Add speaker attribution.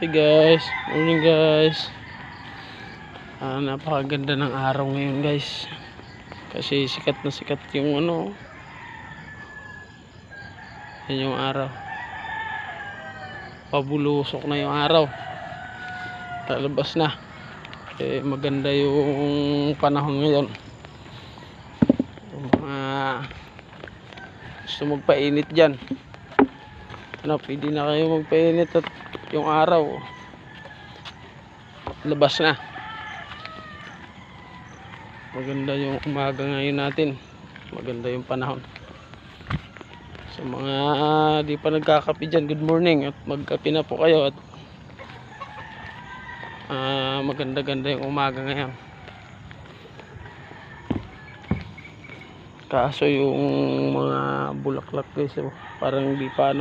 Speaker 1: Hey guys, morning guys. Napakaganda ng araw ngayon guys. Kasi sikat na sikat yung yan yung araw. Pabulusok na yung araw. Lalabas na. Maganda yung panahon ngayon. Yung mga gusto magpainit dyan. Pwede na kayo magpainit at yung araw labas na. Maganda yung umaga ngayon natin. Maganda yung panahon. Sa mga di pa nagkakape dyan, good morning at magkape na po kayo at maganda-ganda yung umaga ngayon. Kaso yung mga bulaklak guys, parang di pa